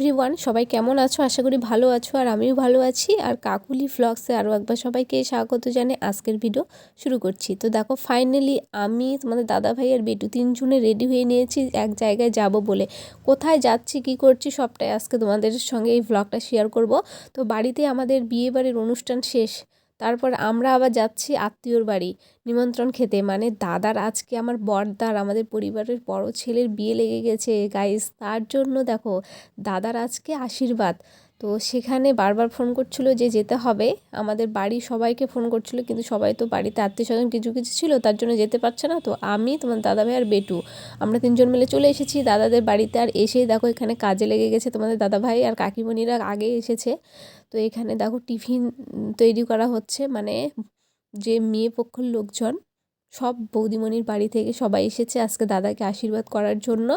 Everyone, সবাই কেমন আছো? আশা করি ভালো আছো, আর আমিও ভালো আছি। আর কাকুলি ভ্লগসে আরও একবার সবাইকে স্বাগত জানিয়ে আজকের ভিডিও শুরু করছি। তো দেখো, ফাইনালি আমি তোমাদের দাদা ভাই আর বেটু তিনজনে রেডি হয়ে নিয়েছি এক জায়গায় যাব বলে। কোথায় যাচ্ছি, কি করছি, সবটাই আজকে তোমাদের সঙ্গে এই ভ্লগটা শেয়ার করব। তো বাড়িতে আমাদের বিয়েবাড়ির অনুষ্ঠান শেষ, তারপর আমরা আবার যাচ্ছি আত্মীয়র বাড়ি নিমন্ত্রণ খেতে। মানে দাদার আজকে আমার বড়দার আমাদের পরিবারের বড় ছেলের বিয়ে লেগে গেছে গাইস, তার জন্য দেখো দাদার আজকে আশীর্বাদ। তো সেখানে বারবার ফোন করছিল যে যেতে হবে, আমাদের বাড়ির সবাইকে ফোন করছিল, কিন্তু সবাই তো বাড়িতে আত্মীয় স্বজন কিছু কিছু ছিল, তার জন্য যেতে পারছে না। তো আমি, তোমার দাদা ভাই আর বেটু, আমরা তিনজন মিলে চলে এসেছি দাদাদের বাড়িতে। আর এসেই দেখো এখানে কাজে লেগে গেছে তোমাদের দাদা ভাই, আর কাকিমণিরা আগে এসেছে। তো এখানে দেখো টিফিন তৈরি করা হচ্ছে, মানে যে মেয়ে পক্ষের লোকজন সব বৌদিমণির বাড়ি থেকে সবাই এসেছে আজকে দাদাকে আশীর্বাদ করার জন্য।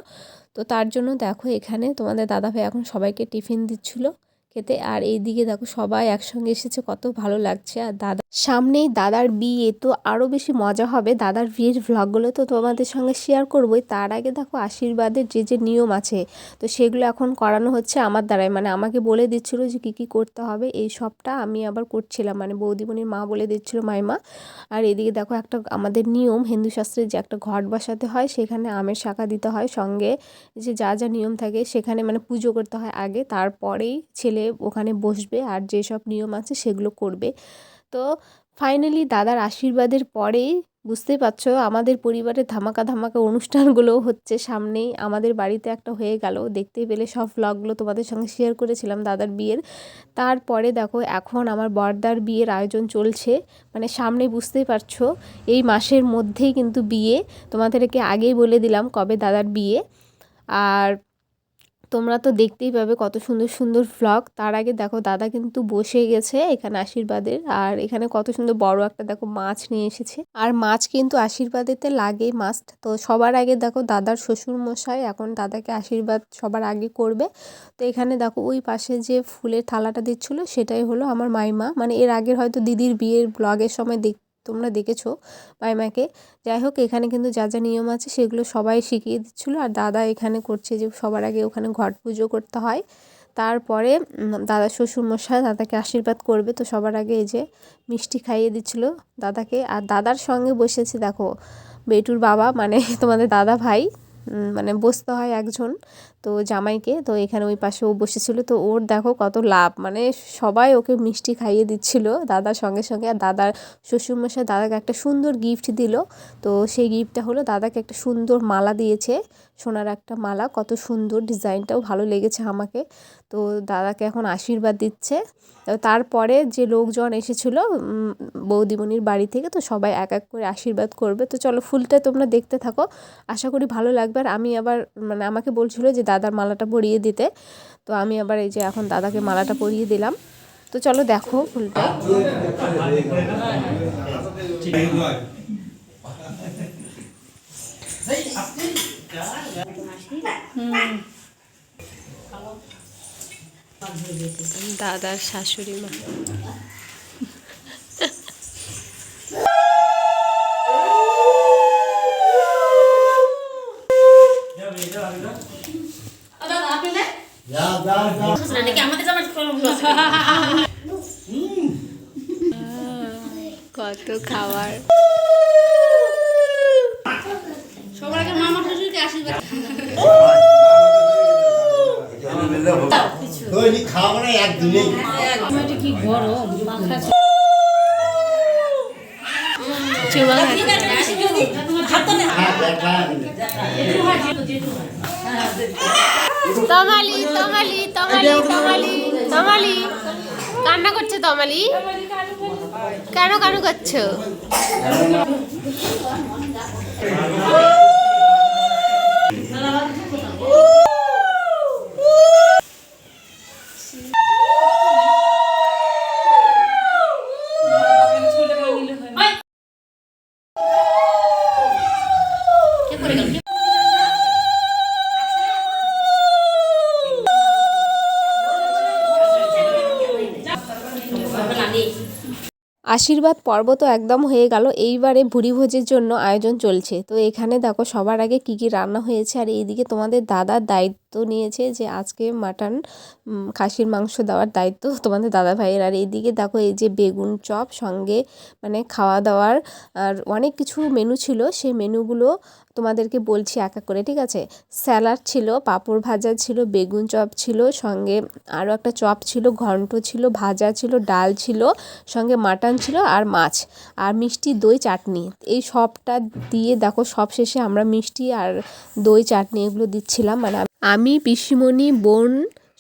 তো তার জন্য দেখো এখানে তোমাদের দাদা ভাই এখন সবাইকে টিফিন দিচ্ছিলো খেতে। আর এইদিকে দেখো সবাই একসঙ্গে এসেছে, কত ভালো লাগছে। আর দাদা সামনেই দাদার বিয়ে, তো আরও বেশি মজা হবে। দাদার বিয়ের ভ্লগগুলো তো তোমাদের সঙ্গে শেয়ার করবোই, তার আগে দেখো আশীর্বাদের যে যে নিয়ম আছে, তো সেগুলো এখন করানো হচ্ছে আমার দ্বারাই। মানে আমাকে বলে দিচ্ছিলো যে কী কী করতে হবে, এই সবটা আমি আবার করছিলাম, মানে বৌদিমণির মা বলে দিচ্ছিলো, মাইমা। আর এদিকে দেখো একটা আমাদের নিয়ম হিন্দু শাস্ত্রে যে একটা ঘট বসাতে হয়, সেখানে আমের শাখা দিতে হয়, সঙ্গে যে যা যা নিয়ম থাকে সেখানে মানে পুজো করতে হয় আগে, তারপরেই ছেলে ওখানে বসবে আর যেসব নিয়ম আছে সেগুলো করবে। তো ফাইনালি দাদার আশীর্বাদের পরেই বুঝতেই পারছো আমাদের পরিবারের ধামাকা ধামাকা অনুষ্ঠানগুলোও হচ্ছে সামনেই। আমাদের বাড়িতে একটা হয়ে গেল, দেখতেই পেলে সব ভ্লগগুলো তোমাদের সঙ্গে শেয়ার করেছিলাম দাদার বিয়ের। তারপরে দেখো এখন আমার বড়দার বিয়ের আয়োজন চলছে, মানে সামনে বুঝতেই পারছো এই মাসের মধ্যেই কিন্তু বিয়ে। তোমাদেরকে আগেই বলে দিলাম কবে দাদার বিয়ে, আর তোমরা তো দেখতেই পাবে কত সুন্দর সুন্দর ভ্লগ। তার আগে দেখো দাদা কিন্তু বসে গেছে এখানে আশীর্বাদের, আর এখানে কত সুন্দর বড় একটা দেখো মাছ নিয়ে এসেছে, আর মাছ কিন্তু আশীর্বাদেতে লাগে মাস্ট। তো সবার আগে দেখো দাদার শ্বশুর মশাই এখন দাদাকে আশীর্বাদ সবার আগে করবে। তো এখানে দেখো ওই পাশে যে ফুলের থালাটা দিচ্ছিলো সেটাই হলো আমার মাইমা, মানে এর আগের হয়তো দিদির বিয়ের ব্লগের সময় তোমরা দেখেছো মাইমাকে। যাই হোক, এখানে কিন্তু যা যা নিয়ম আছে সেগুলো সবাই শিখিয়ে দিচ্ছিলো, আর দাদা এখানে করছে যে সবার আগে ওখানে ঘট পুজো করতে হয়, তারপরে দাদা শ্বশুরমশাই দাদাকে আশীর্বাদ করবে। তো সবার আগে এই যে মিষ্টি খাইয়ে দিচ্ছিলো দাদাকে, আর দাদার সঙ্গে বসেছে দেখো বেটুর বাবা, মানে তোমাদের দাদা ভাই, মানে বসতে হয় একজন তো জামাইকে। তো এখানে ওই পাশে ও বসেছিল, তো ওর দেখো কত লাভ, মানে সবাই ওকে মিষ্টি খাইয়ে দিচ্ছিল দাদার সঙ্গে সঙ্গে। আর দাদার শ্বশুরমশাই দাদাকে একটা সুন্দর গিফট দিল, তো সেই গিফটটা হলো দাদাকে একটা সুন্দর মালা দিয়েছে, সোনার একটা মালা, কত সুন্দর, ডিজাইনটাও ভালো লেগেছে আমাকে। তো দাদাকে এখন আশীর্বাদ দিচ্ছে। তারপরে যে লোকজন এসেছিলো বৌদিমণির বাড়ি থেকে, তো সবাই এক এক করে আশীর্বাদ করবে। তো চলো ফুলটা তোমরা দেখতে থাকো, আশা করি ভালো লাগবে। আর আমি আবার মানে আমাকে বলছিলো যে দাদার মালাটা পরিয়ে দিতে, তো আমি আবার এই যে এখন দাদাকে মালাটা পরিয়ে দিলাম। তো চলো দেখো ফুলটা। দাদার শাশুড়ি মা, কত খাবার। সবার আগে মামা শ্বশুরকে আশীর্বাদ কি গরম তমালি তমালি তমালি তমালি তমালি কান্না করছে। তমালি কেন কান্না করছো? আশীর্বাদ পর্ব তো একদম হয়ে গেল, এইবারে ভুরিভোজের জন্য আয়োজন চলছে। তো এখানে দেখো সবার আগে কি কি রান্না হয়েছে, আর এইদিকে তোমাদের দাদার দায়িত্ব নিয়েছে যে আজকে মাটন খাসির মাংস দেওয়ার দায়িত্ব তোমাদের দাদা ভাইয়ের। আর এইদিকে দেখো এই যে বেগুন চপ সঙ্গে মানে খাওয়া দাওয়ার আর অনেক কিছু মেনু ছিল, সেই মেনুগুলো তোমাদেরকে বলছি এক এক করে, ঠিক আছে। স্যালাড ছিল, পাঁপড় ভাজা ছিল, বেগুন চপ ছিল, সঙ্গে আরও একটা চপ ছিল, ঘন্ট ছিল, ভাজা ছিল, ডাল ছিল, সঙ্গে মাটন ছিল আর মাছ আর মিষ্টি দই চাটনি। এই সবটা দিয়ে দেখো সব শেষে আমরা মিষ্টি আর দই চাটনি এগুলো দিচ্ছিলাম। মানে আমি পিসিমণি বোন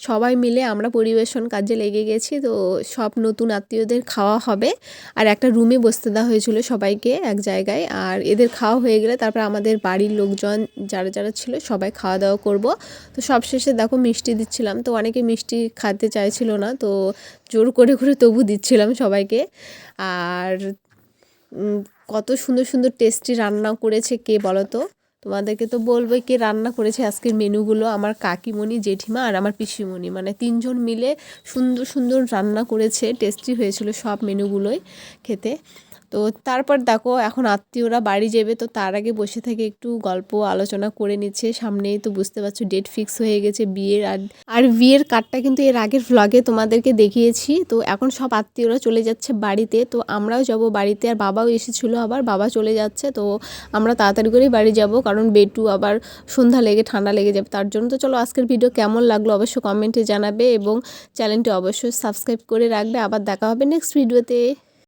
সবাই মিলে আমরা পরিবেশন কাজে লেগে গেছি। তো সব নতুন আত্মীয়দের খাওয়া হবে আর একটা রুমে বসতে দেওয়া হয়েছিল সবাইকে এক জায়গায়। আর এদের খাওয়া হয়ে গেলে তারপর আমাদের বাড়ির লোকজন যারা যারা ছিল সবাই খাওয়া দাওয়া করব। তো সবশেষে দেখো মিষ্টি দিচ্ছিলাম, তো অনেকে মিষ্টি খেতে চাইছিল না, তো জোর করে করে তবু দিচ্ছিলাম সবাইকে। আর কত সুন্দর সুন্দর টেস্টি রান্না করেছে কে বলো তো, তোমাদেরকে তো বলবোই কে রান্না করেছে আজকের মেনুগুলো। আমার কাকিমণি, জেঠিমা আর আমার পিসিমণি, মানে তিনজন মিলে সুন্দর সুন্দর রান্না করেছে, টেস্টি হয়েছিল সব মেনুগুলোই খেতে। তো তারপর দেখো এখন আত্মীয়রা বাড়ি যাবে, তো তার আগে বসে থেকে একটু গল্প আলোচনা করে নিচ্ছে। সামনেই তো বুঝতে পারছো ডেট ফিক্স হয়ে গেছে বিয়ের। আর বিয়ের কার্ডটা কিন্তু এর আগের ভ্লগে তোমাদেরকে দেখিয়েছি। তো এখন সব আত্মীয়রা চলে যাচ্ছে বাড়িতে, তো আমরাও যাব বাড়িতে। আর বাবাও এসেছিলো, আবার বাবা চলে যাচ্ছে, তো আমরা তাড়াতাড়ি করেই বাড়ি যাব, কারণ বেটু আবার সন্ধ্যা লেগে ঠান্ডা লেগে যাবে তার জন্য। তো চলো আজকের ভিডিও কেমন লাগলো অবশ্যই কমেন্টে জানাবে এবং চ্যানেলটি অবশ্যই সাবস্ক্রাইব করে রাখবে। আবার দেখা হবে নেক্সট ভিডিওতে।